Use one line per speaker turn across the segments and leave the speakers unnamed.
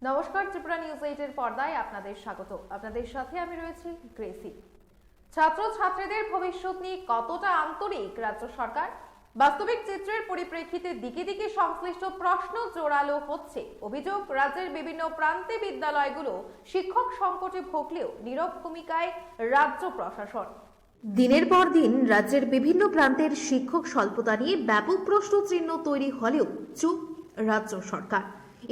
নমস্কার, ত্রিপুরা নিউজ 8 এর পর্দায় আপনাদের স্বাগত। আপনাদের সাথে আমি রয়েছি গ্রেসি। ছাত্র ছাত্রীদের ভবিষ্যৎ নিয়ে কতটা আন্তরিক রাজ্য সরকার? বাস্তবিক চিত্রের পরিপ্রেক্ষিতে দিকে দিকে সংশ্লিষ্ট প্রশ্ন জোরালো হচ্ছে। অভিযোগ, রাজ্যের বিভিন্ন প্রান্তে বিদ্যালয়গুলো শিক্ষক সংকটে ভুগলেও নীরব ভূমিকায় রাজ্য প্রশাসন। দিনের পর দিন রাজ্যের বিভিন্ন প্রান্তের শিক্ষক স্বল্পতা নিয়ে ব্যাপক প্রশ্ন চিহ্ন তৈরি হলেও চুপ রাজ্য সরকার।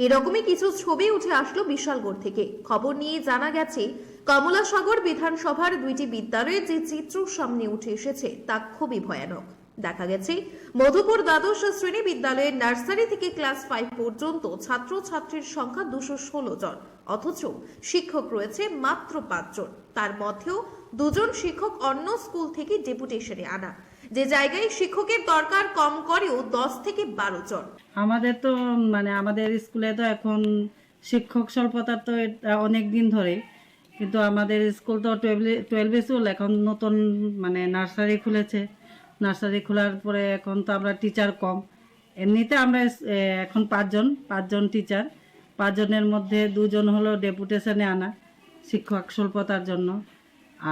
এরকমই কিছু ছবি উঠে আসলো বিশালগড় থেকে। খবর নিয়ে জানা গেছে, কমলাসাগর বিধানসভার দুইটি বিদ্যালয়ে যে চিত্র সামনে উঠে এসেছে তা খুবই ভয়ানক। দেখা গেছে, মধুপুর দ্বাদশ শ্রেণী বিদ্যালয়ের নার্সারি থেকে ক্লাস 5 পর্যন্ত ছাত্র ছাত্রীর সংখ্যা 216 জন, অথচ শিক্ষক রয়েছে মাত্র 5 জন। তার মধ্যেও 2 জন শিক্ষক অন্য স্কুল থেকে ডেপুটেশনে আনা। যে জায়গায় শিক্ষকের দরকার কম করেও 10 থেকে 12 জন।
আমাদের তো আমাদের স্কুলে তো এখন শিক্ষক স্বল্পতা তো অনেক দিন ধরে, কিন্তু আমাদের স্কুল তো 12 স্কুল, এখন নতুন নার্সারি খুলেছে। নার্সারি খোলার পরে এখন তো আমরা টিচার কম। এমনিতে আমরা এখন 5 জন টিচার, 5 জনের মধ্যে 2 জন হলো ডেপুটেশনে আনা শিক্ষক স্বল্পতার জন্য।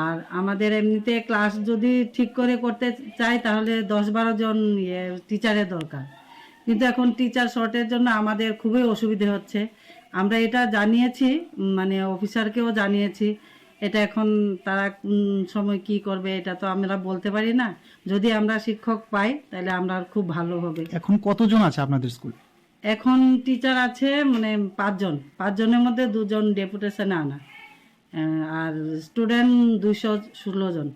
আর আমাদের এমনিতে ক্লাস যদি ঠিক করে করতে চাই তাহলে 10-12 জন টিচারের দরকার, কিন্তু এখন টিচার শর্টের জন্য আমাদের খুবই অসুবিধে হচ্ছে। আমরা এটা জানিয়েছি, অফিসারকেও জানিয়েছি। এটা এখন তারা কোন সময় কি করবে এটা তো আমরা বলতে পারি না। যদি আমরা শিক্ষক পাই তাহলে আমরা খুব ভালো হবে।
এখন কতজন আছে আপনাদের স্কুল?
এখন টিচার আছে 5 জন। 5 জনের মধ্যে 2 জন ডেপুটেশনে আনা, আর স্টুডেন্ট 216 জন।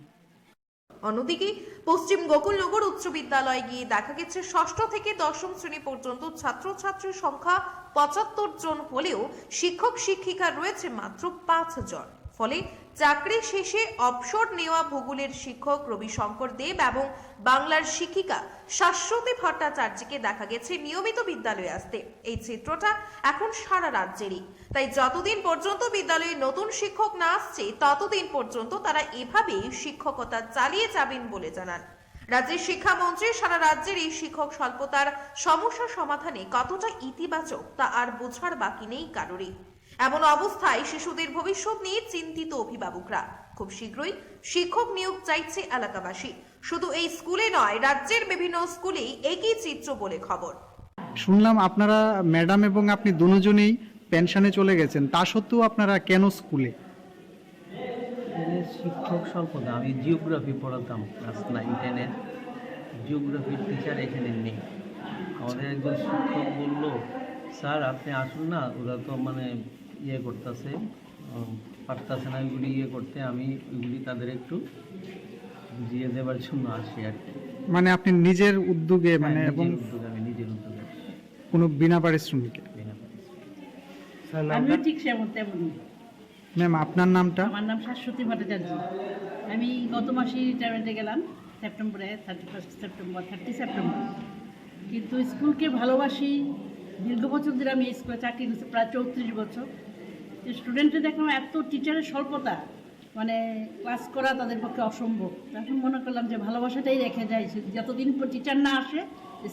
অন্যদিকে পশ্চিম গোকুলনগর উচ্চ বিদ্যালয়ে গিয়ে দেখা গেছে, ষষ্ঠ থেকে 10ম শ্রেণী পর্যন্ত ছাত্রছাত্রীর সংখ্যা 75 জন হলেও শিক্ষক শিক্ষিকা রয়েছে মাত্র 5 জন। ফলে চাকরি শেষে অবসর নেওয়া ভূগোলের শিক্ষক রবিশঙ্কর দেব এবং বাংলার শিক্ষিকা শাশ্বতী ভট্টাচার্যকে দেখা গেছে নিয়মিত বিদ্যালয়ে আসতে। এই চিত্রটা এখন সারা রাজ্যেরই। তাই যতদিন পর্যন্ত বিদ্যালয়ে নতুন শিক্ষক না আসছে ততদিন পর্যন্ত তারা এভাবেই শিক্ষকতা চালিয়ে যাবেন বলে জানান রাজ্যের শিক্ষামন্ত্রী। সারা রাজ্যের এই শিক্ষক স্বল্পতার সমস্যা সমাধানে কতটা ইতিবাচক তা আর বোঝার বাকি নেই কারোরই। এমন অবস্থায় শিশুদের ভবিষ্যৎ নিয়ে চিন্তিত অভিভাবকরা। খুব শীঘ্রই শিক্ষক নিয়োগ চাইছে এলাকাবাসী। শুধু এই স্কুলে নয়, রাজ্যের বিভিন্ন স্কুলেই একই চিত্র বলে খবর।
শুনলাম আপনারা ম্যাডাম এবং আপনি দুজনেই পেনশনে চলে গেছেন, তা সত্ত্বেও আপনারা কেন স্কুলে?
শিক্ষক স্বল্পতা। আমি জিওগ্রাফি পড়াতাম ক্লাস 9-10-এর। জিওগ্রাফির টিচার এখানে নেই। আমাদের একজন শিক্ষক বলল, স্যার আপনি আসুন না, ওরা তো করতেছে, পারতেছে না ওইগুলি করতে। আমি ওইগুলি তাদের একটু বুঝিয়ে দেওয়ার জন্য আসি আর কি।
আপনি নিজের উদ্যোগে এবং
আমি নিজের উদ্যোগে,
কোনো বিনা পারিশ্রমিকে?
আমিও ঠিক তেমনি।
ম্যাম, আপনার নামটা?
আমার নাম শাশ্বতী ভট্টাচার্য। আমি গত মাসে রিটায়ারমেন্টে গেলাম, সেপ্টেম্বরে 30 সেপ্টেম্বর। কিন্তু স্কুলকে ভালোবাসি। দীর্ঘ বছর ধরে আমি স্কুলে চাকরি করছি, প্রায় 34 বছর। স্টুডেন্টদের দেখলাম এত টিচারের স্বল্পতা, ক্লাস করা তাদের পক্ষে অসম্ভব। তখন মনে করলাম যে ভালোবাসাটাই রেখে যায়, যতদিন পর টিচার না আসে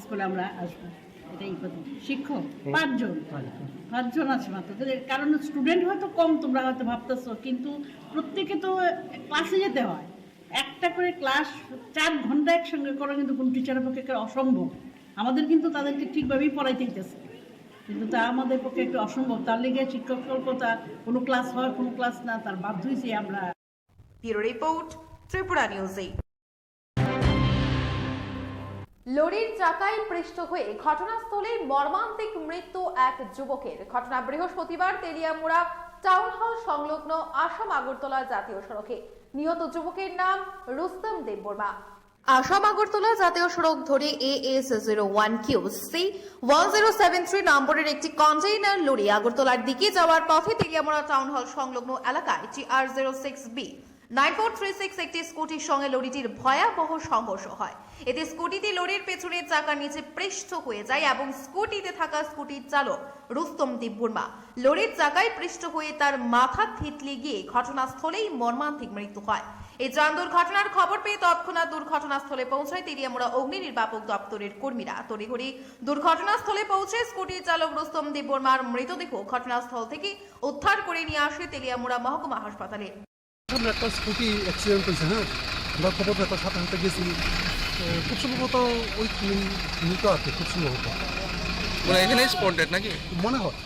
স্কুলে আমরা আসবো, এটাই কথা। শিক্ষক 5 জন আছে মাত্র। কারণ স্টুডেন্ট হয়তো কম, তোমরা হয়তো ভাবতেছো, কিন্তু প্রত্যেকে তো ক্লাসে যেতে হয়। একটা করে ক্লাস 4 ঘন্টা একসঙ্গে করা কিন্তু কোন টিচারের পক্ষে অসম্ভব। আমাদের কিন্তু তাদেরকে ঠিকভাবেই পড়াইতে হইতেছে, কিন্তু তা আমাদের পক্ষে একটু অসম্ভব। তার লেগে শিক্ষক স্বল্পতা, কোনো ক্লাস হয় কোনো ক্লাস না, তার বাধ্য হয়েছি আমরা।
Bureau report, Tripura news 8। লরির চাকায় পৃষ্ঠ হয়ে ঘটনাস্থলে মর্মান্তিক মৃত্যু এক যুবকের। ঘটনা বৃহস্পতিবার তেলিয়ামুড়া টাউন হল সংলগ্ন আসাম আগরতলা জাতীয় সড়কে। নিহত যুবকের নাম রুস্তম দেববর্মা। আসাম আগরতলা জাতীয় সড়ক ধরে AS01QC1073 নম্বরের একটি কন্টেইনার লরি আগরতলার দিকে যাওয়ার পথে তেলিয়ামুড়া টাউন হল সংলগ্ন এলাকায় TR06B 9436 একটি স্কুটির সঙ্গে লরিটির ভয়াবহ সংঘর্ষ হয়। এতে স্কুটিটি লরির পেছনের চাকার নিচে পৃষ্ঠ হয়ে যায় এবং স্কুটিতে থাকা স্কুটির চালক রুস্তম দেববর্মা লরির চাকায় পৃষ্ঠ হয়ে তার মাথা থেতলে গিয়ে ঘটনাস্থলেই মর্মান্তিক মৃত্যু হয়। এই যান দুর্ঘটনার খবর পেয়ে তৎক্ষণাৎ দুর্ঘটনাস্থলে পৌঁছায় তেলিয়ামুড়া অগ্নি নির্বাপক দপ্তরের কর্মীরা। তড়িঘড়ি দুর্ঘটনাস্থলে পৌঁছে স্কুটি চালক রুস্তম দেববর্মার মৃতদেহ ঘটনাস্থল থেকে উদ্ধার করে নিয়ে আসে তেলিয়ামুড়া মহকুমা হাসপাতালে।
আমরা একটা স্কুটি অ্যাক্সিডেন্ট হয়েছে, হ্যাঁ, আমরা খবর পেতাম, সাথে সাথে গেছি। খুব সম্ভবত ওই মৃত আর কি, খুব সম্ভবত
মানে এখানে স্পটেড নাকি
মনে হয়।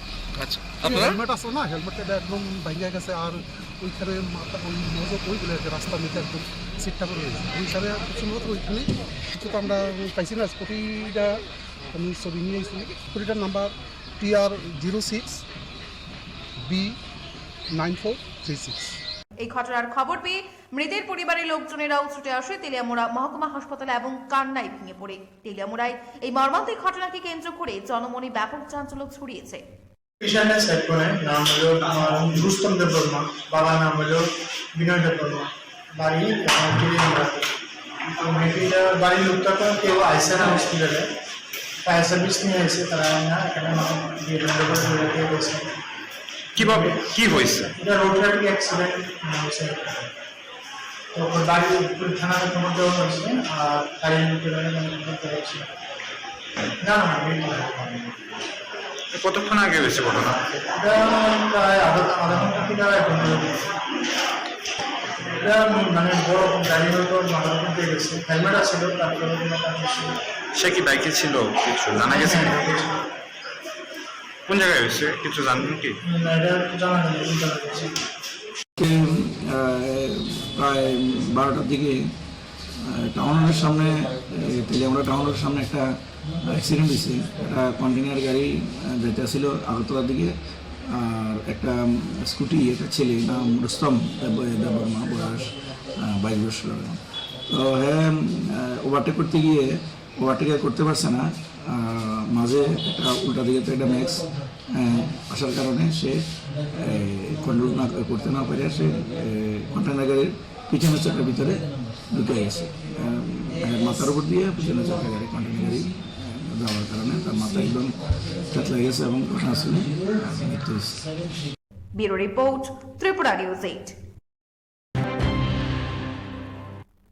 আচ্ছা, আপনারা
হেলমেট আছে না, হেলমেটটা একদম ভেঙে গেছে, আর ওইখানে মাথা ওই মজক ওইগুলো রাস্তার মধ্যে একদম সিটটা করে রয়েছে। ওই হিসাবে খুব সম্ভবত ওইখানে কিছু তো আমরা পাইছি না। স্কুটিটা আমি ছবি নিয়ে এসেছি, স্কুটিটার নাম্বার TR06B9436।
এই ঘটনার খবর পেয়ে মৃতের পরিবারের লোকজনেরাও ছুটে আসে তেলিয়ামুড়া মহকুমা হাসপাতালে এবং কান্নায় ভেঙে পড়ে। তেলিয়ামুড়ায় এই মর্মান্তিক ঘটনাকে কেন্দ্র করে জনমনে ব্যাপক চাঞ্চল্য ছড়িয়েছে।
পেশেন্টের সাইড করে নাম হলো রুস্তম দেববর্মা, বাবার নাম হলো বিনয় দেববর্মা, বাড়ি বাড়ির লোকটা তো কেউ আইসে না হসপিটালে, ফায়ার সার্ভিস নিয়ে এসে তারা না এখানে গেছে।
কিভাবে কি হয়েছে?
এটা রোড ট্রাফিক অ্যাক্সিডেন্ট হয়েছে। তো বাড়ি থানাতে খবর দেওয়া হয়েছে, আর গাড়ির মধ্যে হয়েছে না না
কতক্ষণ আগে হয়েছে ঘটনা?
এটা প্রায় আধা ঘন্টা থেকে এটা মানে বড় গাড়ি হয়তো মাথার উপর দিয়ে গেছে। হেলমেট আছিল, তারপরে
সে কি বাইকে ছিল কিছু জানা গেছে? কোন জায়গায় হয়েছে কিছু জানবেন কি?
এটা জানা গেছে
প্রায় 12টার দিকে টাউনের সামনে, তেলিয়ামুড়া টাউনের সামনে একটা অ্যাক্সিডেন্ট হয়েছে। একটা কন্টেনার গাড়ি যেটা ছিল আগরতলার দিকে, আর একটা স্কুটি, একটা ছেলে নাম রুস্তম দেববর্মা, বয়স 22 বছর। তো হ্যাঁ, ওভারটেক করতে গিয়ে ওভারটেক করতে পারছে না, মাঝে একটা উল্টা দিকে একটা ম্যাক্স আসার কারণে সে কন্ট্রোল না করতে না পারে সে কন্টেনার গাড়ির পিছনের চাকার ভিতরে ঢুকে গেছে। মাথার উপর দিয়ে পিছনের চাকা গাড়ি কন্টেনার গাড়ি যাওয়ার কারণে তার মাথা একদম চেতলা গেছে এবং ঘটনাস্থলে মৃত্যু হয়েছে।
Bureau report, Tripura news 8।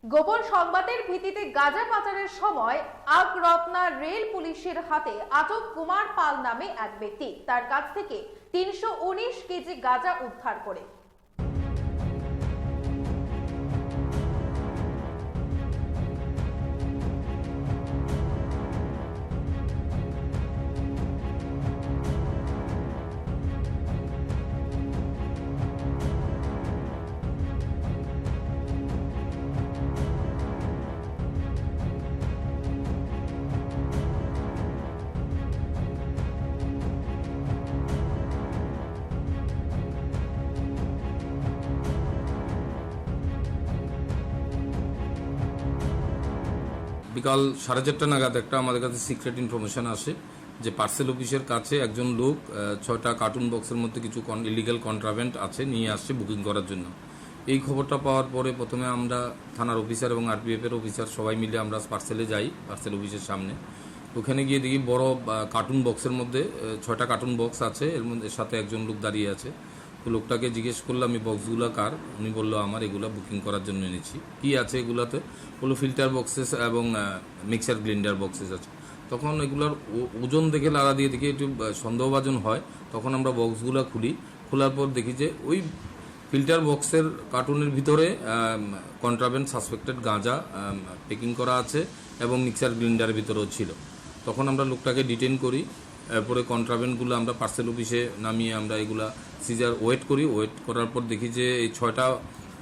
গোপন সংবাদের ভিত্তিতে গাঁজা পাচারের সময় আগরত্না রেল পুলিশের হাতে আটক কুমার পাল নামে এক ব্যক্তি। তার কাছ থেকে 319 কেজি গাঁজা উদ্ধার করে।
বিকাল 4:30 নাগাদ একটা আমাদের কাছে সিক্রেট ইনফরমেশন আসে যে পার্সেল অফিসের কাছে একজন লোক 6টা কার্টুন বক্সের মধ্যে কিছু ইলিগাল কন্ট্রাভেন্ট আছে নিয়ে আসছে বুকিং করার জন্য। এই খবরটা পাওয়ার পরে প্রথমে আমরা থানার অফিসার এবং আরপিএফের অফিসার সবাই মিলে আমরা পার্সেলে যাই, পার্সেল অফিসের সামনে। ওখানে গিয়ে দেখি বড় কার্টুন বক্সের মধ্যে 6টা কার্টুন বক্স আছে, এর মধ্যে সাথে একজন লোক দাঁড়িয়ে আছে। তো লোকটাকে জিজ্ঞেস করলাম এই বক্সগুলো কার? উনি বললো আমার, এগুলো বুকিং করার জন্য এনেছি। কি আছে এগুলাতে? বললো ফিল্টার বক্সেস এবং মিক্সার গ্রাইন্ডার বক্সেস আছে। তখন এগুলোর ওজন দেখে লাড়া দিয়ে দেখি একটু সন্দেহভাজন হয়। তখন আমরা বক্সগুলো খুলি, খোলার পর দেখি যে ওই ফিল্টার বক্সের কার্টুনের ভিতরে কন্ট্রাভেন্ট সাসপেক্টেড গাঁজা প্যাকিং করা আছে এবং মিক্সার গ্রাইন্ডারের ভিতরেও ছিল। তখন আমরা লোকটাকে ডিটেইন করি। এরপরে কন্ট্রাভেন্টগুলো আমরা পার্সেল অফিসে নামিয়ে আমরা এগুলা সিজার ওয়েট করি। ওয়েট করার পর দেখি যে এই 6টা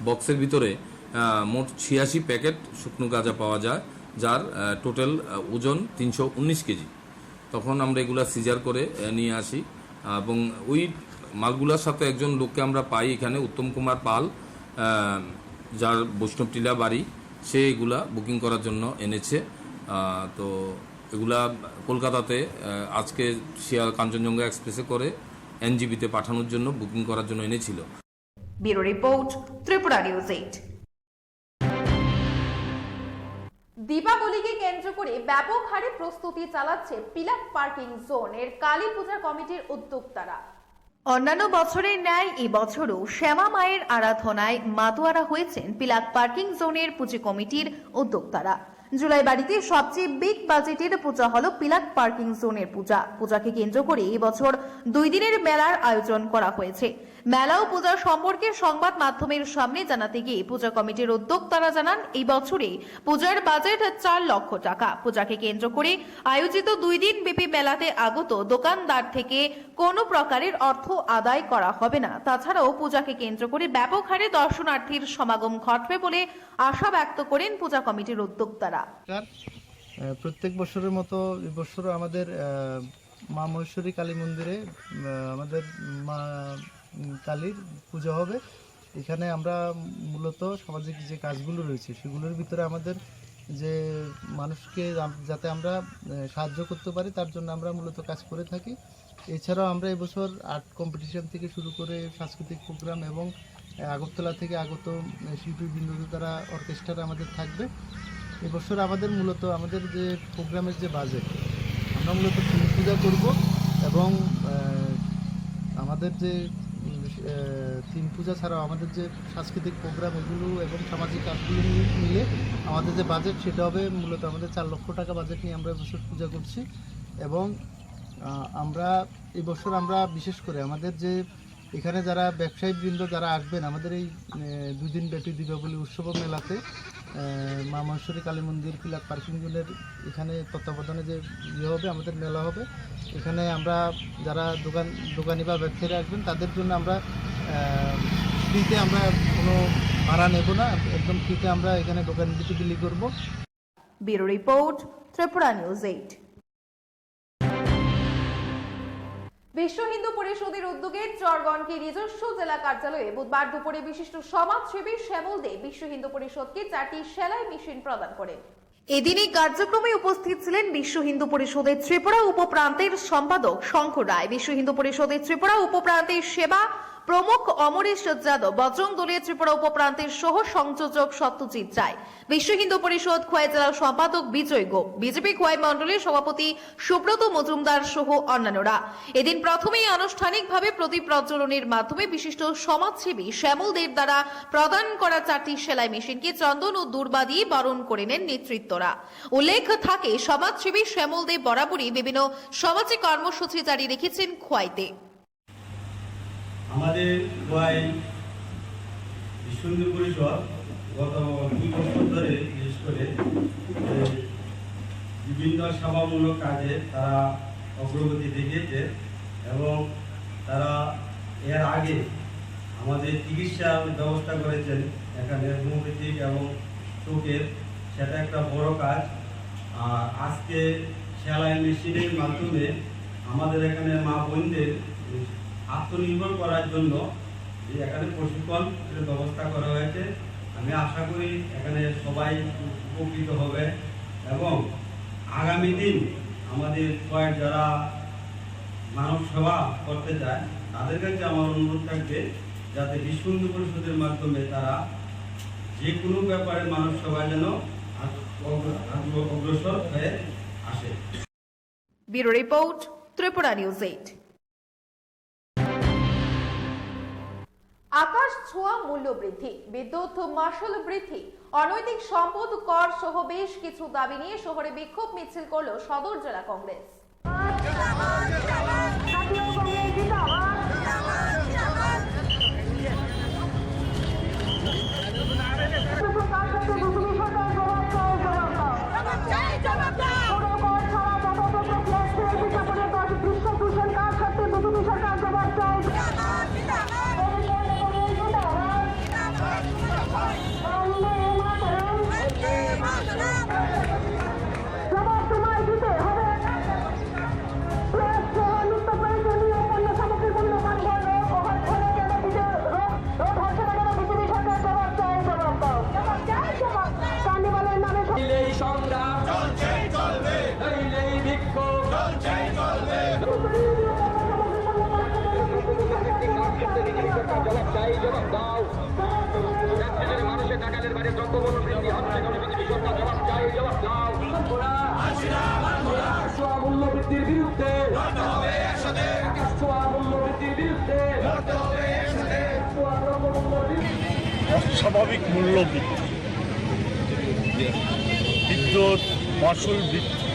বক্সের ভিতরে মোট 86 প্যাকেট শুকনো গাঁজা পাওয়া যায়, যার টোটাল ওজন 319 কেজি। তখন আমরা এগুলা সিজার করে নিয়ে আসি এবং ওই মালগুলার সাথে একজন লোককে আমরা পাই এখানে, উত্তম কুমার পাল, যার বৈষ্ণবটিলা বাড়ি। সে এগুলা বুকিং করার জন্য এনেছে। তো এগুলা কলকাতাতে আজকে শিয়াল কাঞ্চনজঙ্ঘা এক্সপ্রেসে করে এনজিবিতে পাঠানোর জন্য বুকিং করার জন্য এনেছিল।
Bureau report, Tripura news 8। দীপাবলিকে কেন্দ্র করে ব্যাপক হারে প্রস্তুতি চালাচ্ছে পিলাক পার্কিং জোন এর কালী পূজা কমিটির উদ্যোক্তারা। অন্যান্য বছরের ন্যায় এই বছরও শ্যামা মায়ের আরাধনায় মাতোয়ারা হয়েছেন পিলাক পার্কিং জোনের পুজো কমিটির উদ্যোক্তারা। জুলাই বাড়িতে সবচেয়ে বিগ বাজেটের পূজা হলো পিলাক পার্কিং জোনের পূজা। পূজাকে কেন্দ্র করে এবছর 2 দিনের মেলার আয়োজন করা হয়েছে। মেলা ও পূজা সম্পর্কে সংবাদ মাধ্যমের সামনে জানাতে গিয়ে পূজা কমিটির উদ্যোক্তারা জানান, এই বছরে পূজার বাজেট 4 লক্ষ টাকা। পূজাকে কেন্দ্র করে আয়োজিত 2 দিন ব্যাপী মেলাতে আগত দোকানদার থেকে কোনো প্রকারের অর্থ আদায় করা হবে না। তাছাড়াও পূজাকে কেন্দ্র করে ব্যাপক হারে দর্শনার্থীর সমাগম ঘটবে বলে আশা ব্যক্ত করেন পূজা কমিটির উদ্যোক্তারা।
প্রত্যেক বছরের মতো এবছরও আমাদের মা মহেশ্বরী কালী মন্দিরে আমাদের মা কালীর পূজা হবে। এখানে আমরা মূলত সামাজিক যে কাজগুলো রয়েছে সেগুলোর ভিতরে আমাদের যে মানুষকে যাতে আমরা সাহায্য করতে পারি তার জন্য আমরা মূলত কাজ করে থাকি। এছাড়াও আমরা এবছর আর্ট কম্পিটিশন থেকে শুরু করে সাংস্কৃতিক প্রোগ্রাম এবং আগরতলা থেকে আগত শিল্পীবৃন্দ দ্বারা অর্কেস্ট্রা আমাদের থাকবে। এবছর আমাদের মূলত আমাদের যে প্রোগ্রামের যে বাজেট আমরা মূলত পূজা করব এবং আমাদের যে তিন পূজা ছাড়াও আমাদের যে সাংস্কৃতিক প্রোগ্রাম এগুলো এবং সামাজিক কাজগুলো মিলে আমাদের যে বাজেট সেটা হবে মূলত আমাদের 4 লক্ষ টাকা বাজেট নিয়ে আমরা এবছর পূজা করছি। এবং আমরা এবছর আমরা বিশেষ করে আমাদের যে এখানে যারা ব্যবসায়ীবৃন্দ যারা আসবেন আমাদের এই 2 দিন ব্যাপী দীপাবলি উৎসব মেলাতে মা মহেশ্বরী কালী মন্দির পিলাক পার্কিং জোনের এখানে তত্ত্বাবধানে যে হবে আমাদের মেলা হবে। এখানে আমরা যারা দোকানি বা ব্যবসায়ীরা আসবেন তাদের জন্য আমরা ফ্রিতে আমরা কোনো ভাড়া নেব না, একদম ফ্রিতে আমরা এখানে দোকান বিলি করব।
Bureau report, Tripura news 8। বিশ্ব হিন্দু পরিষদের উদ্যোগে চরগণকে নিজস্ব জেলা কার্যালয়ে বুধবার দুপুরে বিশিষ্ট সমাজসেবী শ্যামল দে বিশ্ব হিন্দু পরিষদকে 4টি সেলাই মেশিন প্রদান করেন। এদিন এই কার্যক্রমে উপস্থিত ছিলেন বিশ্ব হিন্দু পরিষদের ত্রিপুরা উপপ্রান্তের সম্পাদক শঙ্কর রায়, বিশ্ব হিন্দু পরিষদের ত্রিপুরা উপপ্রান্তের সেবা প্রমুখ অমরেশ যাদব, বজরং দলীয় ত্রিপুরা উপপ্রান্তের সহ সংযোজক সত্যজিৎ রায়, বিশ্ব হিন্দু পরিষদ খোয়াই জেলার সম্পাদক বিজয় গোপ, বিজেপি খোয়াই মন্ডলের সভাপতি সুব্রত মজুমদার সহ অন্যান্যরা। এদিন প্রথমেই আনুষ্ঠানিকভাবে প্রদীপ প্রজ্বলনের মাধ্যমে বিশিষ্ট সমাজসেবী শ্যামল দের দ্বারা প্রদান করা 4টি সেলাই মেশিনকে চন্দন ও দূর্বা দিয়ে বরণ করে নেন নেতৃত্বরা। উল্লেখ থাকে সমাজসেবী শ্যামল দেব বরাবরই বিভিন্ন সামাজিক কর্মসূচি জারি রেখেছেন খোয়াইতে।
আমাদের খোয়াই বিশ্ব হিন্দু পরিষদ গত 2 বছর ধরে বিশেষ করে বিভিন্ন সেবামূলক কাজে তারা অগ্রগতি দেখিয়েছে এবং তারা এর আগে আমাদের চিকিৎসার ব্যবস্থা করেছেন এখানে হোমিওপ্যাথিক এবং চোখের, সেটা একটা বড় কাজ। আর আজকে সেলাই মেশিনের মাধ্যমে আমাদের এখানে মা বোনদের আত্মনির্ভর করার জন্য যে এখানে প্রশিক্ষণের ব্যবস্থা করা হয়েছে। আমি আশা করি এখানে সবাই উপকৃত হবে এবং আগামী দিন আমাদের কয়েক যারা মানব সেবা করতে চায় তাদের কাছে আমার অনুরোধ থাকবে যাতে বিশ্ব হিন্দু পরিষদের মাধ্যমে তারা যে কোনো ব্যাপারে মানব সেবা যেন অগ্রসর হয়ে আসে।
Bureau report, Tripura news 8। আকাশ ছোঁয়া মূল্য বৃদ্ধি, বিদ্যুৎ মাশুল বৃদ্ধি, অনৈতিক সম্পদ কর সহ বেশ কিছু দাবি নিয়ে শহরে বিক্ষোভ মিছিল করল সদর জেলা কংগ্রেস।
মানুষের টাকাদের বাইরে দ্রব্যমূল্য বৃদ্ধি হচ্ছে, মূল্য বৃদ্ধির বিরুদ্ধে, মূল্য বৃদ্ধির বিরুদ্ধে
অস্বাভাবিক মূল্য বৃদ্ধি, বিদ্যুৎ মাশুল বৃদ্ধি,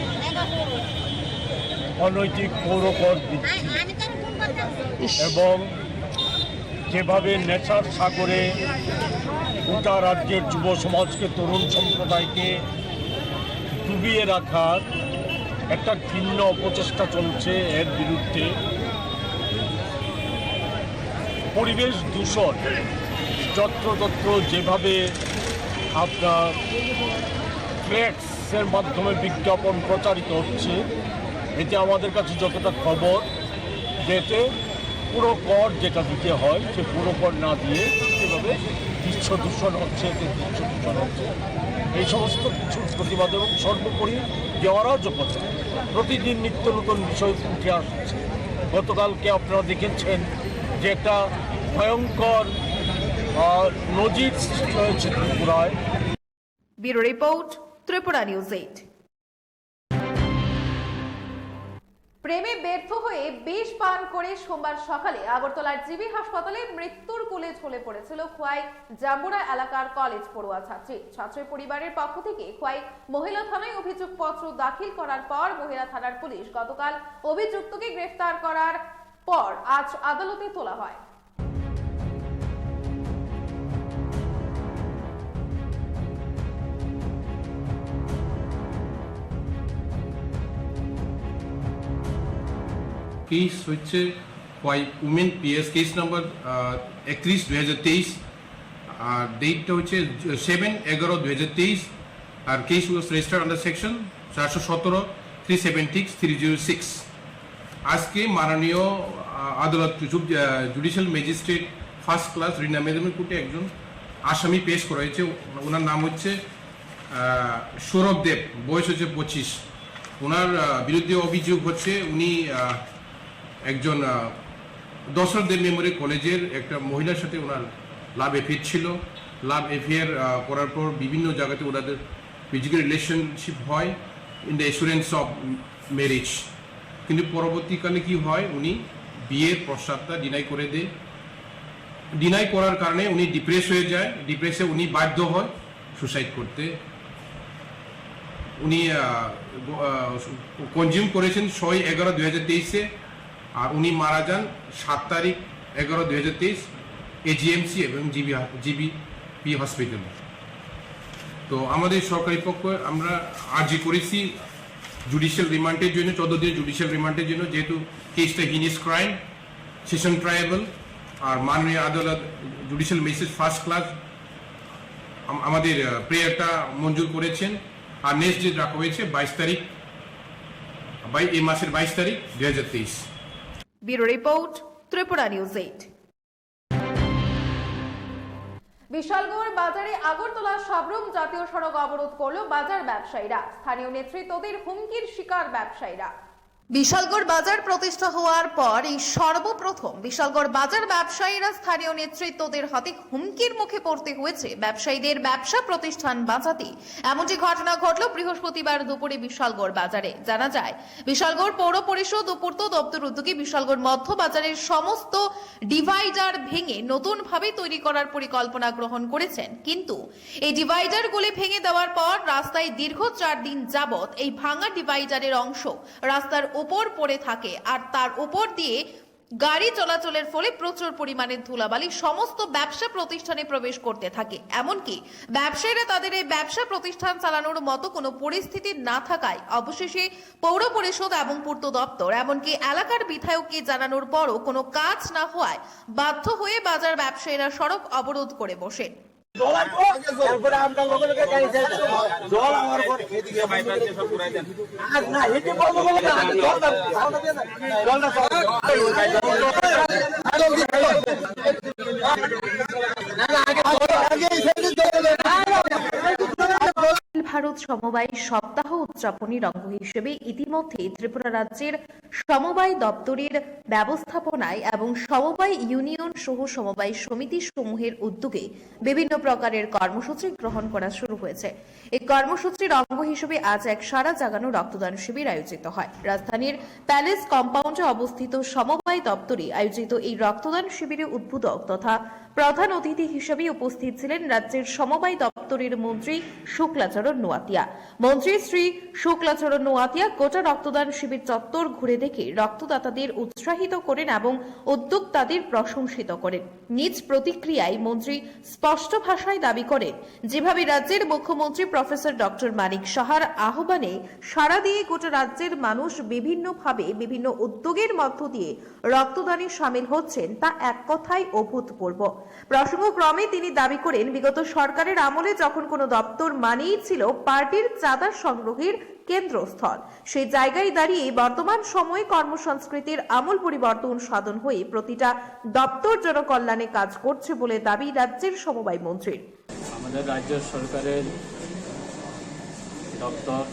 অনৈতিক পৌরকর বৃদ্ধি এবং যেভাবে নেশার সাগরে গোটা রাজ্যের যুব সমাজকে, তরুণ সম্প্রদায়কে ডুবিয়ে রাখার একটা ঘৃণ্য অপচেষ্টা চলছে, এর বিরুদ্ধে পরিবেশ দূষণ যত্রতত্র যেভাবে আপনার ফ্লেক্সের মাধ্যমে বিজ্ঞাপন প্রচারিত হচ্ছে, এতে আমাদের কাছে যতটা খবর যেতে পুরো কর যেটা দিতে হয় সে পুরো কর না দিয়ে যেভাবে দৃশ্য দূষণ হচ্ছে, এতে দৃশ্য দূষণ হচ্ছে, এই সমস্ত কিছুর প্রতিবাদ এবং সর্বোপরি যে অরাজকতা, প্রতিদিন নিত্য নতুন বিষয় উঠে আসছে। গতকালকে আপনারা দেখেছেন যে একটা ভয়ঙ্কর নজির সৃষ্টি হয়েছে ত্রিপুরায়।
Bureau report, Tripura news 8। প্রেমে ব্যর্থ হয়ে বিষ পান করে সোমবার সকালে আগরতলার জিবি হাসপাতালে মৃত্যুর কোলে ঝুলে পড়েছিল খোয়াই জাম্বুরা এলাকার কলেজ পড়ুয়া ছাত্রী। ছাত্রীর পরিবারের পক্ষ থেকে খোয়াই মহিলা থানায় অভিযোগপত্র দাখিল করার পর মহিলা থানার পুলিশ গতকাল অভিযুক্তকে গ্রেফতার করার পর আজ আদালতে তোলা হয়।
কেস হচ্ছে উমেন পিএস কেস নাম্বার 31/2023, আর ডেটটা হচ্ছে 7/11/2023, আর case was registered under section 417-376-306। আজকে মাননীয় আদালত judicial magistrate first class Rina মেদামের কোর্টে একজন আসামি পেশ করা হয়েছে। ওনার নাম হচ্ছে সৌরভ দেব, বয়স হচ্ছে 25। ওনার বিরুদ্ধে অভিযোগ হচ্ছে উনি একজন দশরথদেব মেমোরিয়াল কলেজের একটা মহিলার সাথে ওনার লাভ অ্যাফেয়ার ছিল। লাভ অ্যাফেয়ার করার পর বিভিন্ন জায়গাতে ওনাদের ফিজিক্যাল রিলেশনশিপ হয় in the assurance of marriage, কিন্তু পরবর্তীকালে কি হয়, উনি বিয়ের প্রস্তাবটা ডিনাই করে দেয়। ডিনাই করার কারণে উনি ডিপ্রেস হয়ে যায়। ডিপ্রেসে উনি বাধ্য হয় সুসাইড করতে। উনি কনজিউম করেছেন 6/11/2023-এ, আর উনি মারা যান 7/11/2023 এজিএমসি এবং জিবিপি হসপিটালে। তো আমাদের সরকারি পক্ষ আমরা আর্জি করেছি জুডিশিয়াল রিমান্ডের জন্য, 14 দিনের জুডিশিয়াল রিমান্ডের জন্য, যেহেতু কেসটা হিনিস ক্রাইম, সেশন ট্রায়াবল, আর মাননীয় আদালত জুডিশিয়াল ম্যাজিস্ট্রেট ফার্স্ট ক্লাস আমাদের প্রেয়ারটা মঞ্জুর করেছেন। আর নেক্সট ডেট রাখা হয়েছে 22 তারিখ, এই মাসের 22 তারিখ 2023।
Bureau report, Tripura news 8। Bishalgarh বাজারে আগরতলা সাবরুম জাতীয় সড়ক অবরোধ করল বাজার ব্যবসায়ীরা। স্থানীয় নেতৃত্বদের হুমকির শিকার ব্যবসায়ীরা। বিশালগড় বাজার প্রতিষ্ঠা হওয়ার পর এই সর্বপ্রথম বিশালগড় বাজার ব্যবসায়ীরা স্থানীয় নেতৃত্বদের হাতে হুমকির মুখে পড়তে হয়েছে ব্যবসায়ীদের ব্যবসা প্রতিষ্ঠান বাঁচাতে। এমনটি ঘটনা ঘটল বৃহস্পতিবার দুপুরে বিশালগড় বাজারে। জানা যায়, বিশালগড় পৌর পরিষদ ও পূর্ত দপ্তর উদ্যোগে বিশালগড় মধ্য বাজারের সমস্ত ডিভাইডার ভেঙে নতুনভাবে তৈরি করার পরিকল্পনা গ্রহণ করেছেন, কিন্তু এই ডিভাইডারগুলি ভেঙে দেওয়ার পর রাস্তায় দীর্ঘ 4 দিন যাবৎ এই ভাঙা ডিভাইডারের অংশ রাস্তার উপর পড়ে থাকে, আর তার উপর দিয়ে গাড়ি চলাচলের ফলে প্রচুর পরিমাণে ধুলাবালি সমস্ত ব্যবসা প্রতিষ্ঠানে প্রবেশ করতে থাকে। এমনকি ব্যবসায়ীরা তাদের এই ব্যবসা প্রতিষ্ঠান চালানোর মতো কোনো পরিস্থিতি না থাকায় অবশেষে পৌর পরিষদ এবং পূর্ত দপ্তর এমনকি এলাকার বিধায়ককে জানানোর পরও কোনো কাজ না হওয়ায় বাধ্য হয়ে বাজার ব্যবসায়ীরা সড়ক অবরোধ করে বসেন। ভারত সমবায় সপ্তাহ উদযাপনের অঙ্গ হিসেবে ইতিমধ্যে ত্রিপুরা রাজ্যের সমবায় দপ্তরের ব্যবস্থাপনায় এবং সমবায় ইউনিয়ন সহ সমবায় সমিতি সমূহের উদ্যোগে বিভিন্ন প্রকারের কর্মসূচি গ্রহণ করা শুরু হয়েছে। এই কর্মসূচির অঙ্গ হিসেবে আজ এক সারা জাগানো রক্তদান শিবির আয়োজিত হয়। রাজধানীর প্যালেস কম্পাউন্ডে অবস্থিত সমবায় দপ্তরে আয়োজিত এই রক্তদান শিবিরে উদ্বোধক তথা প্রধান অতিথি হিসেবে উপস্থিত ছিলেন রাজ্যের সমবায় দপ্তরের মন্ত্রী শুক্লাচরণ নোয়াতিয়া। মন্ত্রী শ্রী শুক্লাচরণ নোয়াতিয়া গোটা রক্তদান শিবির চত্বর ঘুরে দেখে রক্তদাতাদের উৎসাহিত করেন এবং উদ্যোক্তাদের প্রশংসিত করেন। নিজ প্রতিক্রিয়ায় মন্ত্রী স্পষ্ট ভাষায় দাবি করেন, যেভাবে রাজ্যের মুখ্যমন্ত্রী প্রফেসর ডক্টর মানিক সাহার আহ্বানে সাড়া দিয়ে গোটা রাজ্যের মানুষ বিভিন্নভাবে বিভিন্ন উদ্যোগের মধ্য দিয়ে রক্তদানে সামিল হচ্ছেন, তা এক কথায় অভূতপূর্ব। প্রসঙ্গক্রমে তিনি দাবি করেন, বিগত সরকারের আমলে যখন কোনো দপ্তর মানেই ছিল পার্টির চাঁদা সংগ্রহের কেন্দ্রস্থল, সেই জায়গায় দাঁড়িয়ে বর্তমান সময়ে কর্মসংস্কৃতির আমূল পরিবর্তন সাধন হয়ে প্রতিটা দপ্তর জনকল্যাণে কাজ করছে বলে দাবি রাজ্যের সমবায় মন্ত্রীর।
আমাদের রাজ্য সরকারের দপ্তর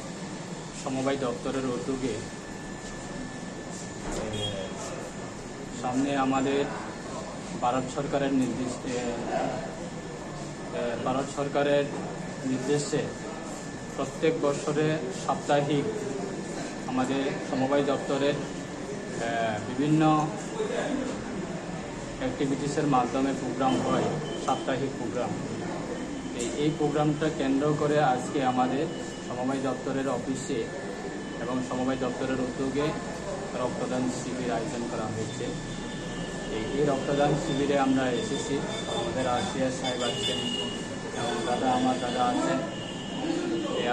সমবায় দপ্তরের উদ্যোগে সামনে আমাদের ভারত সরকারের নির্দেশে প্রত্যেক বছরে সাপ্তাহিক আমাদের সমবায় দপ্তরের বিভিন্ন অ্যাক্টিভিটিসের মাধ্যমে প্রোগ্রাম হয়, সাপ্তাহিক প্রোগ্রাম। এই প্রোগ্রামটা কেন্দ্র করে আজকে আমাদের সমবায় দপ্তরের অফিসে এবং সমবায় দপ্তরের উদ্যোগে রক্তদান শিবির আয়োজন করা হয়েছে। এই রক্তদান শিবিরে আমরা এসেছি, আমাদের আরসিএস সাহেব আছেন এবং আমার দাদা আছেন।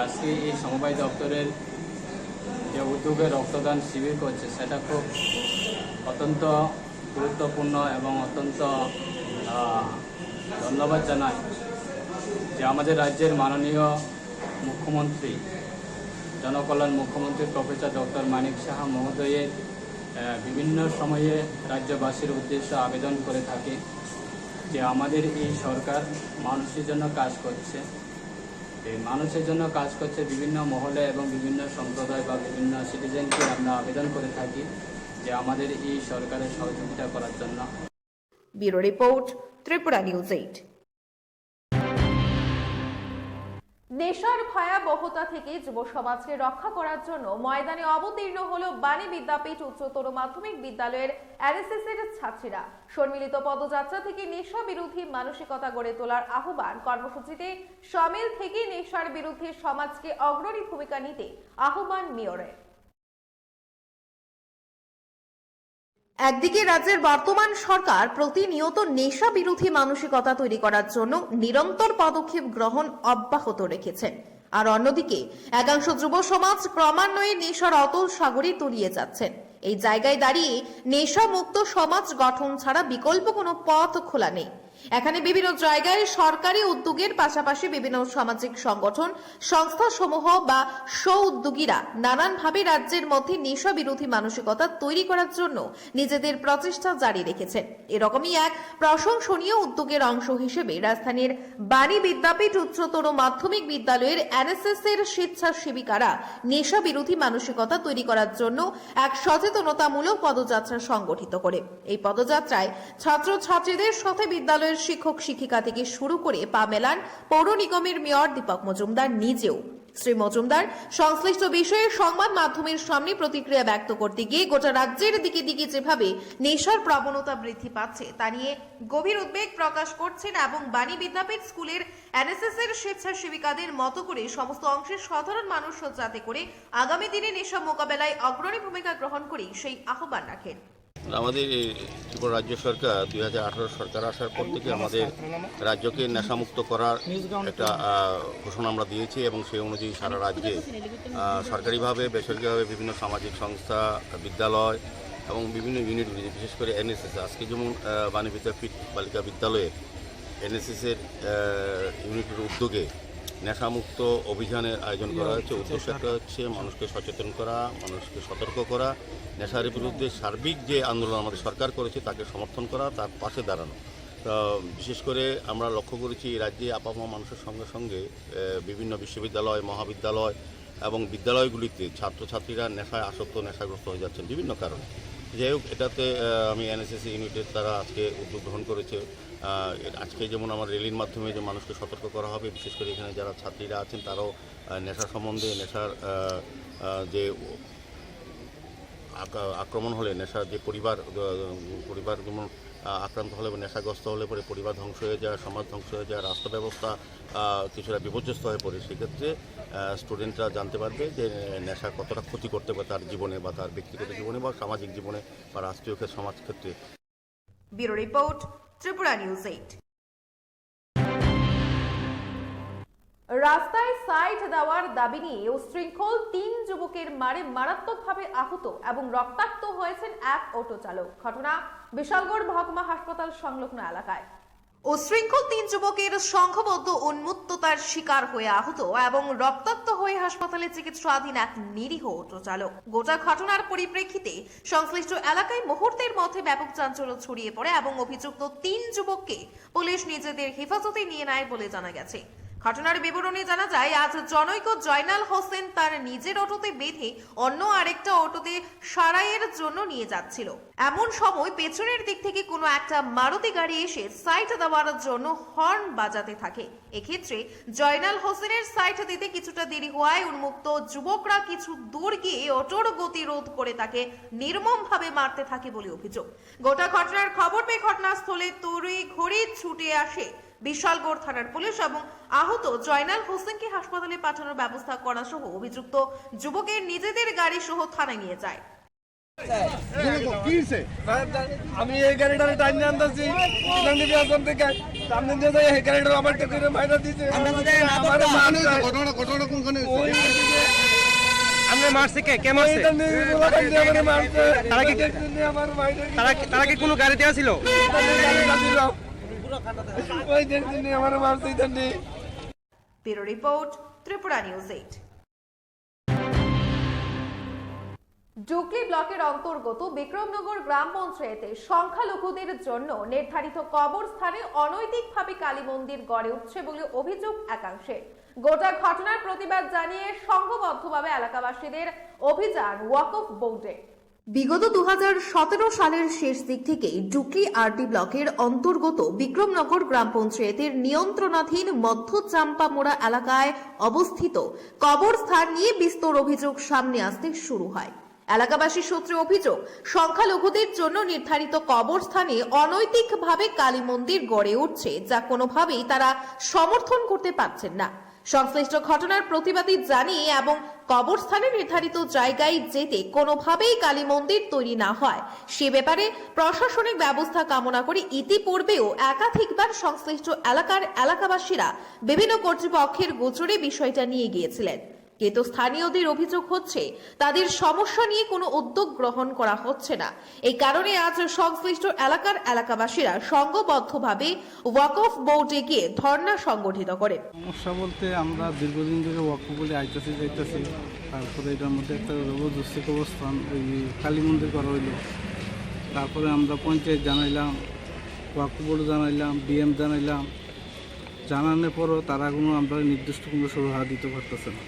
আজকে এই সমবায় দপ্তরের যে উদ্যোগে রক্তদান শিবির করছে সেটা খুব অত্যন্ত গুরুত্বপূর্ণ এবং অত্যন্ত ধন্যবাদ জানাই যে আমাদের রাজ্যের মাননীয় মুখ্যমন্ত্রী জনকল্যাণ মুখ্যমন্ত্রী প্রফেসর ডক্টর মানিক সাহা মহোদয়ের বিভিন্ন সময়ে রাজ্যবাসীর উদ্দেশ্যে আবেদন করে থাকে যে আমাদের এই সরকার মানুষের জন্য কাজ করছে। এই মানুষের জন্য কাজ করছে বিভিন্ন মহলে এবং বিভিন্ন সম্প্রদায় বা বিভিন্ন সিটিজেনকে আমরা আবেদন করে থাকি যে আমাদের এই সরকারের সহযোগিতা করার জন্য।
Bureau report, Tripura news 8। নেশার ভয়াবহতা থেকে যুব সমাজকে রক্ষা করার জন্য ময়দানে অবতীর্ণ হল বাণী বিদ্যাপীঠ উচ্চতর মাধ্যমিক বিদ্যালয়ের এনএসএস এর ছাত্রীরা। সম্মিলিত পদযাত্রা থেকে নেশা বিরোধী মানসিকতা গড়ে তোলার আহ্বান। কর্মসূচিতে সামিল থেকে নেশার বিরুদ্ধে সমাজকে অগ্রণী ভূমিকা নিতে আহ্বান মেয়রের। একদিকে রাজ্যের বর্তমান সরকার প্রতিনিয়ত নেশা বিরোধী মানসিকতা তৈরি করার জন্য নিরন্তর পদক্ষেপ গ্রহণ অব্যাহত রেখেছেন, আর অন্যদিকে একাংশ যুব সমাজ ক্রমান্বয়ে নেশার অতল সাগরে তলিয়ে যাচ্ছেন। এই জায়গায় দাঁড়িয়ে নেশা মুক্ত সমাজ গঠন ছাড়া বিকল্প কোনো পথ খোলা নেই। এখানে বিভিন্ন জায়গায় সরকারি উদ্যোগের পাশাপাশি বিভিন্ন সামাজিক সংগঠন সংস্থা সমূহ বা স্ব উদ্যোগীরা নানানভাবে রাজ্যের মধ্যে নেশা বিরোধী মানসিকতা তৈরি করার জন্য নিজেদের প্রচেষ্টা জারি রেখেছেন। এরকমই এক প্রশংসনীয় উদ্যোগের অংশ হিসেবে রাজধানীর বাণী বিদ্যাপীঠ উচ্চতর মাধ্যমিক বিদ্যালয়ের এনএসএস এর স্বেচ্ছাসেবিকারা নেশা বিরোধী মানসিকতা তৈরি করার জন্য এক সচেতনতামূলক পদযাত্রা সংগঠিত করে। এই পদযাত্রায় ছাত্রছাত্রীদের সাথে বিদ্যালয়ের শিক্ষক শিক্ষিকা থেকে শুরু করে পা মেলান পৌর নিগমের মেয়র দীপক মজুমদার নিজেও। শ্রী মজুমদার সংশ্লিষ্ট বিষয়ে সংবাদ মাধ্যমের সামনে প্রতিক্রিয়া ব্যক্ত করতে গিয়ে গোটা রাজ্যের দিকে দিকে যেভাবে নেশার প্রবণতা বৃদ্ধি পাচ্ছে তা নিয়ে গভীর উদ্বেগ প্রকাশ করছেন এবং বাণী বিদ্যাপীঠ স্কুলের এনএসএস এর স্বেচ্ছাসেবিকাদের মতো করে সমস্ত অংশের সাধারণ মানুষ যাতে করে আগামী দিনে নেশা মোকাবেলায় অগ্রণী ভূমিকা গ্রহণ করে সেই আহ্বান রাখেন।
আমাদের ত্রিপুরা রাজ্য সরকার 2018 সরকার আসার পর থেকে আমাদের রাজ্যকে নেশামুক্ত করার একটা ঘোষণা আমরা দিয়েছি এবং সেই অনুযায়ী সারা রাজ্যে সরকারিভাবে বেসরকারিভাবে বিভিন্ন সামাজিক সংস্থা, বিদ্যালয় এবং বিভিন্ন ইউনিট, বিশেষ করে এনএসএস, আজকে যেমন বাণী বিদ্যাপীঠ বালিকা বিদ্যালয়ে এনএসএসের ইউনিটের উদ্যোগে নেশামুক্ত অভিযানের আয়োজন করা হয়েছে। উদ্দেশ্যটা হচ্ছে মানুষকে সচেতন করা, মানুষকে সতর্ক করা, নেশার বিরুদ্ধে সার্বিক যে আন্দোলন আমাদের সরকার করেছে তাকে সমর্থন করা, তার পাশে দাঁড়ানো। তো বিশেষ করে আমরা লক্ষ্য করেছি এই রাজ্যে আপামর মানুষের সঙ্গে সঙ্গে বিভিন্ন বিশ্ববিদ্যালয়, মহাবিদ্যালয় এবং বিদ্যালয়গুলিতে ছাত্রছাত্রীরা নেশায় আসক্ত, নেশাগ্রস্ত হয়ে যাচ্ছেন বিভিন্ন কারণে। যাই হোক, এটাতে আমি এনএসএস ইউনিটের তারা আজকে উদ্যোগ গ্রহণ করেছে। আজকে যেমন আমার র্যালির মাধ্যমে যে মানুষকে সতর্ক করা হবে, বিশেষ করে এখানে যারা ছাত্রীরা আছেন তারাও নেশা সম্বন্ধে, নেশার যে আক্রমণ হলে, নেশার যে পরিবার যেমন আক্রান্ত হলে বা নেশাগ্রস্ত হলে পরে পরিবার ধ্বংস হয়ে যায়, সমাজ ধ্বংস হয়ে যায়, রাষ্ট্র ব্যবস্থা কিছুটা বিপর্যস্ত হয়ে পড়ে। সেক্ষেত্রে স্টুডেন্টরা জানতে পারবে যে নেশা কতটা ক্ষতি করতে পারে তার জীবনে বা তার ব্যক্তিগত জীবনে বা সামাজিক জীবনে বা রাষ্ট্রীয় সমাজ ক্ষেত্রে।
Bureau report, Tripura news 8। রাস্তায় সাইড দেওয়ার দাবি নিয়ে উশৃঙ্খল 3 যুবকের মারে মারাত্মকভাবে আহত এবং রক্তাক্ত হয়েছেন এক অটো চালক। ঘটনা বিশালগড় মহকুমা হাসপাতাল সংলগ্ন এলাকায়। উশৃঙ্খল 3 যুবকের সংঘবদ্ধ উন্মত্ততার শিকার হয়ে আহত এবং রক্তাক্ত হয়ে হাসপাতালে চিকিৎসাধীন এক নিরীহ অটো চালক। গোটা ঘটনার পরিপ্রেক্ষিতে সংশ্লিষ্ট এলাকায় মুহূর্তের মধ্যে ব্যাপক চাঞ্চল্য ছড়িয়ে পড়ে এবং অভিযুক্ত 3 যুবককে পুলিশ নিজেদের হেফাজতে নিয়ে নেয় বলে জানা গেছে। ঘটনার বিবরণে জানা যায়, আজ জনৈক জয়নাল হোসেন তার নিজের অটোতে বেঁধে অন্য আরেকটা অটোতে সারাইয়ের জন্য নিয়ে যাচ্ছিল। এমন সময় পেছনের দিক থেকে কোনো একটা মারুতি গাড়ি এসে সাইড দেওয়ার জন্য হর্ন বাজাতে থাকে। এক্ষেত্রে জয়নাল হোসেনের সাইড দিতে কিছুটা দেরি হওয়ায় উন্মুক্ত যুবকরা কিছু দূর গিয়ে অটোর গতি রোধ করে তাকে নির্মমভাবে মারতে থাকে বলে অভিযোগ। গোটা ঘটনার খবর পেয়ে ঘটনাস্থলে তড়িঘড়ি ছুটে আসে বিশালগড় থানার পুলিশ এবং আহত জয়নাল হোসেনকে হাসপাতালে পাঠানোর ব্যবস্থা করা সহ অভিযুক্ত যুবকের নিজেদের গাড়ি সহ থানায় নিয়ে যায়।
আমি এই গাড়িটারে টাইনে আনতেছি থেকে সামনে দিয়ে যাই, এই গাড়িটা আমার করে মাইরা দিয়েছে।
ঘটনা কোনখানে
আমরা মারছে কে মারছে? তারা কি কোনো গাড়িতে আসিল?
Bureau report, Tripura news 8। ডুকলি ব্লকের অন্তর্গত বিক্রমনগর গ্রাম পঞ্চায়েতে সংখ্যালঘুদের জন্য নির্ধারিত কবরস্থানে অনৈতিকভাবে কালী মন্দির গড়ে উঠছে বলে অভিযোগ একাংশের। গোটা ঘটনার প্রতিবাদ জানিয়ে সংঘবদ্ধভাবে এলাকাবাসীদের অভিযান ওয়াকফ বোর্ডে। বিগত 2017 সালের শেষ দিক থেকে ডুকলি আরডি ব্লকের অন্তর্গত বিক্রমনগর গ্রাম পঞ্চায়েতের নিয়ন্ত্রণাধীন মধ্য চাম্পামোড়া এলাকায় অবস্থিত কবরস্থান নিয়ে বিস্তর অভিযোগ সামনে আসতে শুরু হয়। এলাকাবাসী সূত্রে অভিযোগ, সংখ্যালঘুদের জন্য নির্ধারিত কবরস্থানে অনৈতিকভাবে কালী মন্দির গড়ে উঠছে, যা কোনোভাবেই তারা সমর্থন করতে পারছেন না। সংশ্লিষ্ট ঘটনার প্রতিবাদী জানিয়ে এবং কবরস্থানে নির্ধারিত জায়গায় যেতে কোনোভাবেই কালী মন্দির তৈরি না হয় সে ব্যাপারে প্রশাসনিক ব্যবস্থা কামনা করে ইতিপূর্বেও একাধিকবার সংশ্লিষ্ট এলাকাবাসীরা বিভিন্ন কর্তৃপক্ষের গোচরে বিষয়টা নিয়ে গিয়েছিলেন, কিন্তু স্থানীয়দের অভিযোগ হচ্ছে তাদের সমস্যা নিয়ে কোনো উদ্যোগ গ্রহণ করা হচ্ছে না। এই কারণে আজ সংশ্লিষ্ট এলাকাবাসীরা সংঘবদ্ধভাবে ওয়াকফ বোর্ডে গিয়ে ধর্ণা সংগঠিত করে।
সমস্যা বলতে আমরা দীর্ঘদিন ধরে ওয়াকফ বলে যাইতেছি, তারপরে এটার মধ্যে একটা জবরদস্তি অবস্থান ওই কালী মন্দির করা হইল। তারপরে আমরা পঞ্চায়েত জানাইলাম, ওয়াকফ বোর্ড জানাইলাম, ডিএম জানাইলাম। জানানোর পরও তারা কোনো আমরা নির্দিষ্ট কোনো সুরাহা দিতে পারতেছে না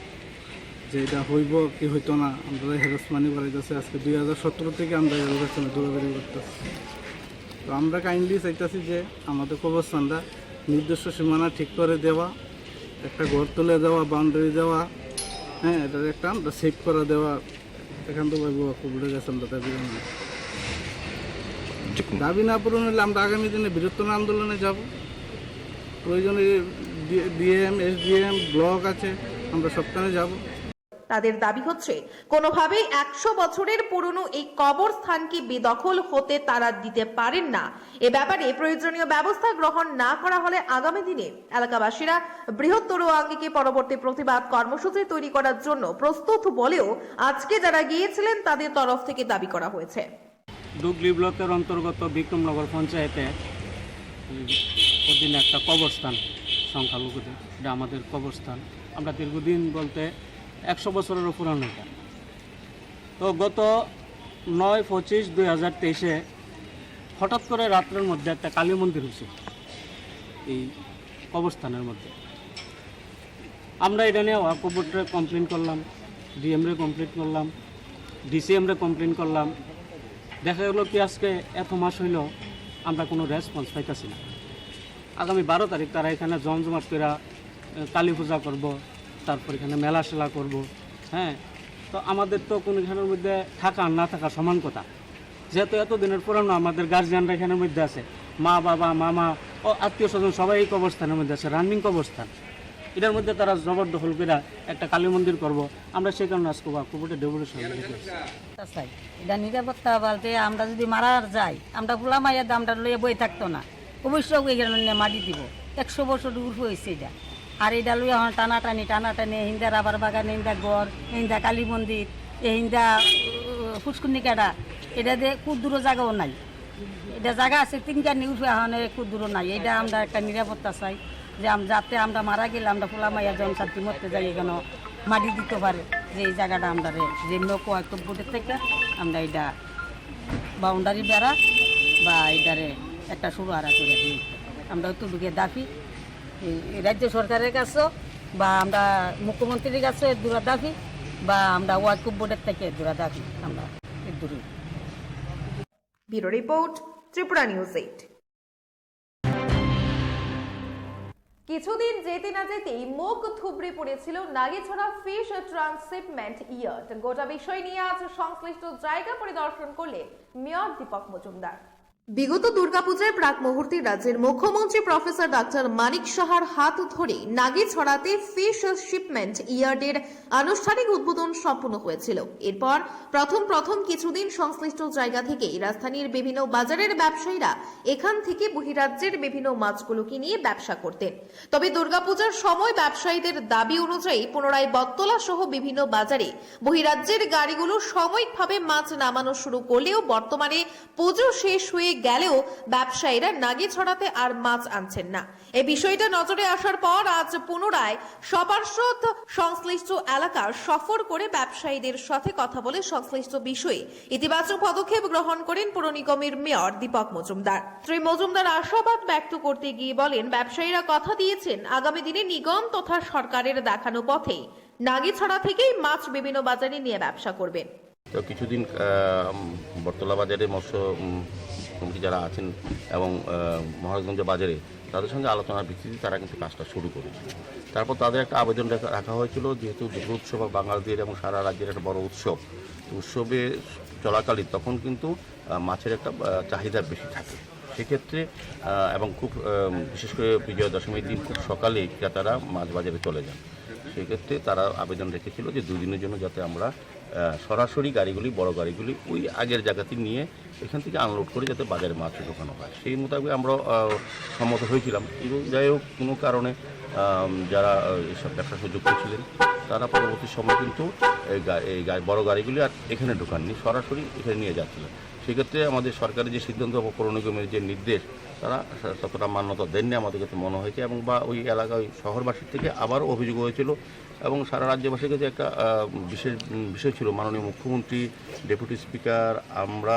যে এটা হইব কি হইতো না। আমরা হ্যারাসমানি বাড়াইতেছে, আজকে 2017 থেকে আমরা এর পেছনে দৌড়াদৌড়ি করতেছি। তো আমরা কাইন্ডলি চাইতেছি যে আমাদের কবরস্থানটা নির্দিষ্ট সীমানা ঠিক করে দেওয়া, একটা ঘর তুলে দেওয়া, বাউন্ডারি দেওয়া, হ্যাঁ, এটার একটা আমরা সেভ করে দেওয়া। এখান থেকে কবুলে গেছে আমরা দাবি না পূরণ হলে আমরা আগামী দিনে বৃহত্তর আন্দোলনে যাব। প্রয়োজনে ডিএম, এসডিএম, ব্লক আছে, আমরা সবখানে যাব।
তাদের দাবি হচ্ছে কোনোভাবেই 100 বছরের পুরনো এই কবরস্থানকে বেদখল হতে তারা দিতে পারেন না। এ ব্যাপারে প্রয়োজনীয় ব্যবস্থা গ্রহণ না করা হলে আগামী দিনে এলাকাবাসীরা বৃহত্তর আঙ্গিকে পরবর্তী প্রতিবাদ কর্মসূচি তৈরি করার জন্য প্রস্তুত বলেও আজকে যারা গিয়েছিলেন তাদের তরফ থেকে দাবি করা হয়েছে।
ডুগলি ব্লকের অন্তর্গত বিক্রমনগর পঞ্চায়েতে অধীনে একটা কবরস্থান সংখ্যালঘুদের, এটা আমাদের কবরস্থান। আমরা দীর্ঘদিন বলতে 100 বছরেরও পুরানো এটা। তো গত 9/25/2023 হঠাৎ করে রাত্রের মধ্যে একটা কালী মন্দির হয়েছে এই কবরস্থানের মধ্যে। আমরা এটা নিয়ে ওয়াকফ বোর্ডে কমপ্লেন করলাম, ডিএমরে কমপ্লেন করলাম, ডিসিএমরে কমপ্লেন করলাম। দেখা গেল কি আজকে এত মাস হইল আমরা কোনো রেসপন্স পাইতেছি না। আগামী 12 তারিখ তারা এখানে জমজমাট করে কালী পূজা করব, তারপর এখানে মেলা সেলা করব। হ্যাঁ, তো আমাদের তো কোনোখানের মধ্যে থাকা আর না থাকা সমান কথা। যেহেতু এতদিনের পুরানো আমাদের গার্জিয়ানরা এখানের মধ্যে আছে, মা বাবা মামা ও আত্মীয় স্বজন সবাই এই কবরস্থানের মধ্যে আছে, রানিং কবরস্থান। এটার মধ্যে তারা জবরদখল করে একটা কালী মন্দির করব, আমরা সেই কারণে আজকে ওয়াকফ বোর্ডে ডেপুটেশন দিয়েছি।
এটা নিরাপত্তা বলতে আমরা যদি মারা যাই, আমরা ফুলা মাইয়া দামটা লইয়া বই থাকতো না, অবশ্যই এখানে মাটি দিব। 100 বছর দূর হয়েছে এটা। আর এটা লইয়া এখন টানাটানি হিন্দা রাবার বাগান, হিন্দা গড়, হিন্দা কালী মন্দির, এই হিন্দা ফুসকুনি কাটা, এটা দিয়ে খুব দূর জায়গাও নাই। এটা জায়গা আছে 3টা নিউজ এখন খুব দূর নাই। এটা আমরা একটা নিরাপত্তা চাই যে যাতে আমরা মারা গেলে আমরা ফুলা মাইয়া জনসাথী মরতে যাই এখানে মাটি দিতে পারে, যে এই জায়গাটা আমরা যে ওয়াকফ বোর্ডের থেকে আমরা এটা বাউন্ডারি বেড়া বা এটারে একটা শুরু আড়া করে দিই। আমরা অতটুকু দাবি রাজ্য সরকারের কাছে বা আমরা মুখ্যমন্ত্রীর কাছে দূরা দাবি বা আমরা ওয়াকফ বোর্ডের থেকে দূরা দাবি আমরা দূরে।
Bureau report, Tripura news 8। কিছুদিন যেতে না যেতেই মুখ থুবড়ে পড়েছিল নাগিছড়া ফিশ ট্রান্সশিপমেন্ট ইয়ার্ড। গোটা বিষয় নিয়ে আজ সংশ্লিষ্ট জায়গা পরিদর্শন করলেন মেয়র দীপক মজুমদার। বিগত দুর্গাপূজার প্রাক মুহূর্তে রাজ্যের মুখ্যমন্ত্রী প্রফেসর ডক্টর মানিক সাহার হাত ধরে নাগিছড়াতে ফিশ শিপমেন্ট ইয়ার্ডের আনুষ্ঠানিক উদ্বোধন সম্পন্ন হয়েছিল। এরপর প্রথম কিছুদিন সংশ্লিষ্ট জায়গা থেকে রাজধানীর বিভিন্ন বাজারের ব্যবসায়ীরা এখান থেকে বহিরাজ্যের বিভিন্ন মাছগুলোকে নিয়ে ব্যবসা করতেন। তবে দুর্গাপূজার সময় ব্যবসায়ীদের দাবি অনুযায়ী পুনরায় বটতলা সহ বিভিন্ন বাজারে বহিরাজ্যের গাড়িগুলো সাময়িকভাবে মাছ নামানো শুরু করলেও বর্তমানে পুজো শেষ হয়ে গেলেও ব্যবসায়ীরা নাগিছড়াতে আর মাছ আনছেন না। এই বিষয়টা নজরে আসার পর আজ পুনরায় সপার্ষদ সংশ্লিষ্ট এলাকা সফর করে ব্যবসায়ীদের সাথে কথা বলে সংশ্লিষ্ট বিষয়ে ইতিবাচক পদক্ষেপ গ্রহণ করেন পুর নিগমের মেয়র দীপক মজুমদার। শ্রী মজুমদার আশাবাদ ব্যক্ত করতে গিয়ে বলেন, ব্যবসায়ীরা কথা দিয়েছেন আগামী দিনে নিগম তথা সরকারের দেখানো পথে নাগিছড়া থেকেই মাছ বিভিন্ন বাজারে নিয়ে ব্যবসা করবেন।
তো কিছুদিন বটতলা বাজারে মৎস্য কমিটি যারা আছেন এবং মহারাজগঞ্জ বাজারে তাদের সঙ্গে আলোচনার ভিত্তিতে তারা কিন্তু কাজটা শুরু করেছিল। তারপর তাদের একটা আবেদন রাখা হয়েছিল, যেহেতু দুর্গা উৎসব বাঙালিদের এবং সারা রাজ্যের একটা বড় উৎসবে চলাকালীন তখন কিন্তু মাছের একটা চাহিদা বেশি থাকে। সেক্ষেত্রে এবং খুব বিশেষ করে বিজয়া দশমীর দিন খুব সকালে ক্রেতারা মাছ বাজারে চলে যান। সেক্ষেত্রে তারা আবেদন রেখেছিল যে 2 দিনের জন্য যাতে আমরা সরাসরি গাড়িগুলি বড় গাড়িগুলি ওই আগের জায়গাতে নিয়ে এখান থেকে আনলোড করে যাতে বাজারে মাছ ঢোকানো হয়। সেই মোতাবেক আমরা সম্মত হয়েছিলাম। কিন্তু যাই হোক কোনো কারণে যারা এইসব ব্যবসা সুযোগ করেছিলেন তারা পরবর্তী সময় কিন্তু এই বড় গাড়িগুলি আর এখানে ঢোকাননি, সরাসরি এখানে নিয়ে যাচ্ছিলেন। সেক্ষেত্রে আমাদের সরকারের যে সিদ্ধান্ত বা পৌর নিগমের যে নির্দেশ তারা ততটা মান্যতা দেননি আমাদের কাছে মনে হয়েছে, এবং বা ওই এলাকায় শহরবাসীর থেকে আবারও অভিযোগ হয়েছিল এবং সারা রাজ্যবাসীর কাছে একটা বিশেষ বিষয় ছিল। মাননীয় মুখ্যমন্ত্রী, ডেপুটি স্পিকার, আমরা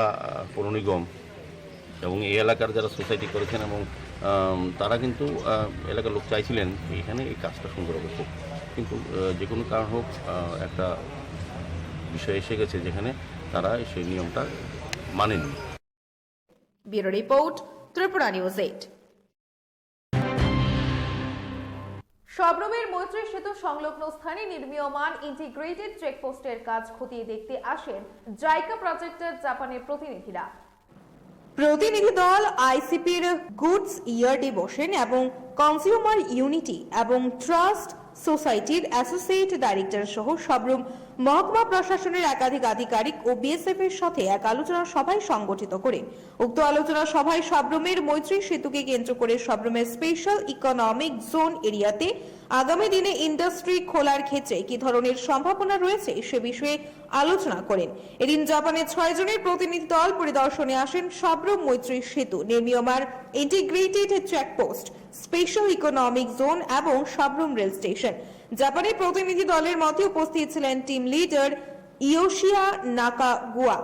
পৌর নিগম এবং এই এলাকার যারা সোসাইটি করেছেন এবং তারা কিন্তু এলাকার লোক চাইছিলেন এখানে এই কাজটা সুন্দরভাবে হোক, কিন্তু যে কোনো কারণ হোক একটা বিষয় এসে গেছে যেখানে তারা সেই নিয়মটা মানেননি।
Bureau report, Tripura news 8। সবরমের মৈত্রী সেতু সংলগ্ন স্থানে নির্মীয়মান ইন্টিগ্রেটেড চেকপোস্টের কাজ খতিয়ে দেখতে আসেন জাইকা প্রজেক্টের জাপানের প্রতিনিধিরা। প্রতিনিধি দল আইসিপির গুডস ইয়ার্ডে বসেন এবং কনজিউমার ইউনিটি এবং ট্রাস্ট সোসাইটির অ্যাসোসিয়েট ডাইরেক্টর সহ সবরুম মহকুমা প্রশাসনের একাধিক আধিকারিক ও বিএসএফ এর সাথে এক আলোচনা সভায় সংগঠিত করে। উক্ত আলোচনা সভায় সবরুমের মৈত্রী সেতুকে কেন্দ্র করে সবরুমের স্পেশাল ইকোনমিক জোন এরিয়াতে আগামী দিনে ইন্ডাস্ট্রি খোলার ক্ষেত্রে কি ধরনের সম্ভাবনা রয়েছে সে বিষয়ে আলোচনা করেন। এদিন জাপানের 6 জনের প্রতিনিধি দল পরিদর্শনে আসেন সবরুম মৈত্রী সেতু, নির্মীয়মান integrated checkpost, special economic zone এবং সবরুম রেল স্টেশন। জাপানের প্রতিনিধি দলের মধ্যে উপস্থিত ছিলেন team leader Yoshiya Nakagawa,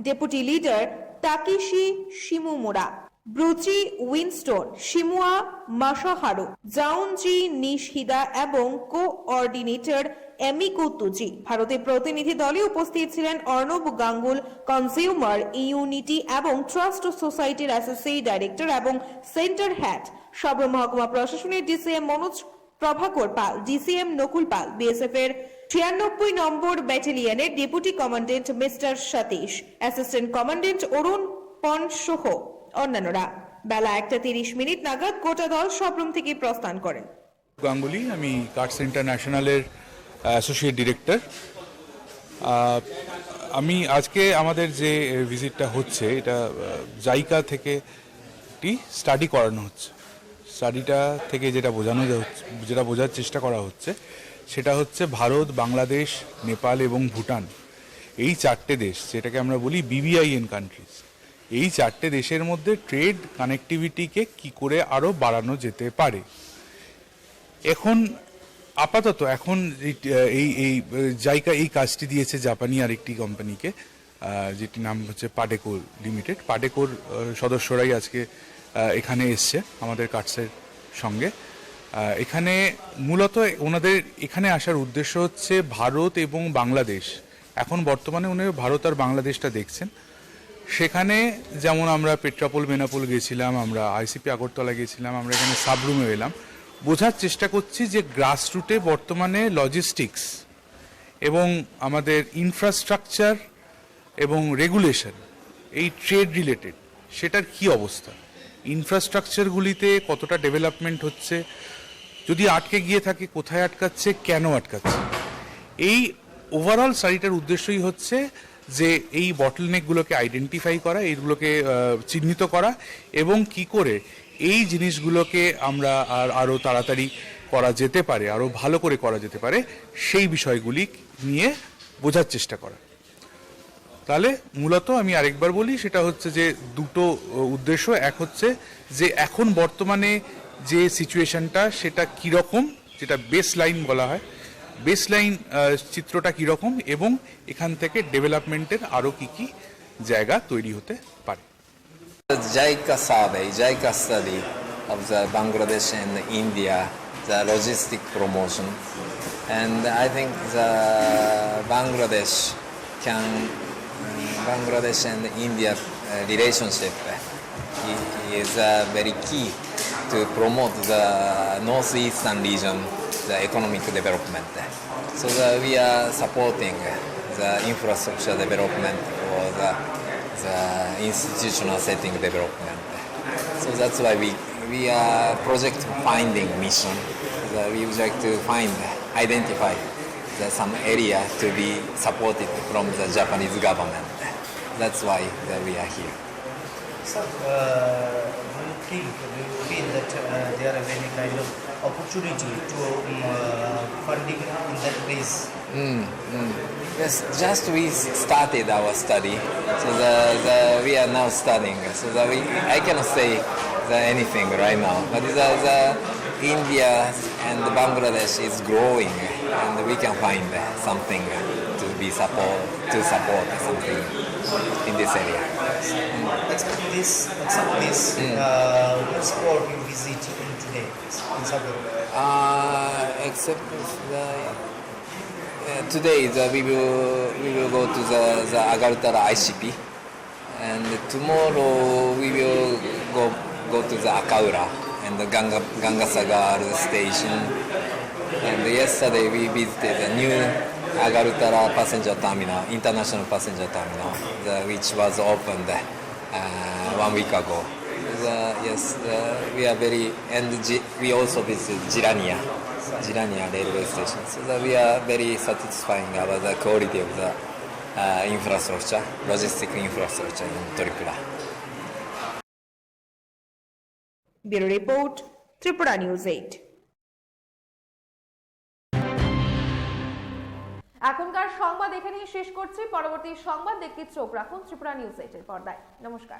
deputy leader Takeshi Shimomura, ব্রুচি উইনস্টোন, শিমুয়া মাসাহারু, জাউনজি নিশহিদা এবং কোঅর্ডিনেটর এমিকো তুজি। ভারতের প্রতিনিধি দলে উপস্থিত ছিলেন অর্ণব গাঙ্গুল, কনজিউমার ইউনিটি এবং ট্রাস্ট সোসাইটির অ্যাসোসিয়েট ডাইরেক্টর এবং সেন্টার হেড, সবর মহকুমা প্রশাসনের DCM Manoj Prabhakar Pal, DCM Nakul Pal, BSF এর 96 নম্বর ব্যাটালিয়নের deputy commandant mister Satish, assistant commandant Arun পন সহ অন্যান্যরা। বেলা 1:30 নাগাদ গোটা দল সবরুম থেকে প্রস্থান করেন।
গাঙ্গুলি, আমি কার্ডস ইন্টারন্যাশনালের অ্যাসোসিয়েট ডিরেক্টর। আমি আজকে আমাদের যে ভিজিটটা হচ্ছে এটা জাইকা থেকে স্টাডি করানো হচ্ছে। স্টাডিটা থেকে যেটা বোঝার চেষ্টা করা হচ্ছে সেটা হচ্ছে ভারত, বাংলাদেশ, নেপাল এবং ভুটান, এই 4টে দেশ, যেটাকে আমরা বলি BBIN কান্ট্রিজ, এই 4টে দেশের মধ্যে ট্রেড কানেক্টিভিটিকে কি করে আরও বাড়ানো যেতে পারে। আপাতত এখন এই জাইকা এই কাজটি দিয়েছে জাপানি আরেকটি কোম্পানিকে, যেটির নাম হচ্ছে পাডেকো লিমিটেড। পাডেকোর সদস্যরাই আজকে এখানে এসছে আমাদের কার্ডসের সঙ্গে। এখানে মূলত ওনাদের এখানে আসার উদ্দেশ্য হচ্ছে ভারত এবং বাংলাদেশ, এখন বর্তমানে উনি ভারত আর বাংলাদেশটা দেখছেন। সেখানে যেমন আমরা পেট্রাপোল বেনাপোল গেছিলাম, আমরা ICP আগরতলা গেছিলাম, আমরা এখানে সাবরুমে এলাম, বোঝার চেষ্টা করছি যে গ্রাসরুটে বর্তমানে লজিস্টিক্স এবং আমাদের ইনফ্রাস্ট্রাকচার এবং রেগুলেশন, এই ট্রেড রিলেটেড, সেটার কি অবস্থা, ইনফ্রাস্ট্রাকচারগুলিতে কতটা ডেভেলপমেন্ট হচ্ছে, যদি আটকে গিয়ে থাকে কোথায় আটকাচ্ছে, কেন আটকাচ্ছে। এই ওভারঅল স্টাডিটার উদ্দেশ্যই হচ্ছে যে এই বটলনেকগুলোকে আইডেন্টিফাই করা, এইগুলোকে চিহ্নিত করা এবং কি করে এই জিনিসগুলোকে আমরা আরও তাড়াতাড়ি করা যেতে পারে, আরও ভালো করে করা যেতে পারে, সেই বিষয়গুলি নিয়ে বোঝার চেষ্টা করা। তাহলে মূলত আমি আরেকবার বলি, সেটা হচ্ছে যে দুটো উদ্দেশ্য। এক হচ্ছে যে এখন বর্তমানে যে সিচুয়েশনটা সেটা কীরকম, যেটা বেস লাইন বলা হয়, বেস লাইন চিত্রটা কীরকম এবং এখান থেকে ডেভেলপমেন্টের আরও কী কী জায়গা তৈরি হতে পারে।
JICA survey, JICA study of the Bangladesh and India, the logistic promotion, and I think the Bangladesh and India relationship is very key to promote the northeastern region, the economic development. So we are supporting the infrastructure development or the institutional setting development. So that's why we are project finding mission. We would like to identify some area to be supported from the Japanese government. That's why we are here.
Sir, do you feel that there are any kind of opportunity to funding in that place?
Yes, just we started our study, so we are now studying. So I cannot say anything right now, but the India and Bangladesh is growing, and we can find something to support something in this area.
Except this, what sport you visit today in Sabah?
Except today we will go to the Agartala ICP, and tomorrow we will go to the Akaura and the Gangasagar station. And yesterday we visited the new Agartala passenger terminal, international passenger terminal, which was opened 1 week ago. We are we also visited Jirania railway station. So we are very satisfying about the quality of the infrastructure, logistic infrastructure in Tripura.
Bureau Report, Tripura News 8. এখনকার সংবাদ এখানেই শেষ করছি। পরবর্তী সংবাদ দেখতে চোখ রাখুন ত্রিপুরা নিউজ 8 এর পর্দায়। নমস্কার।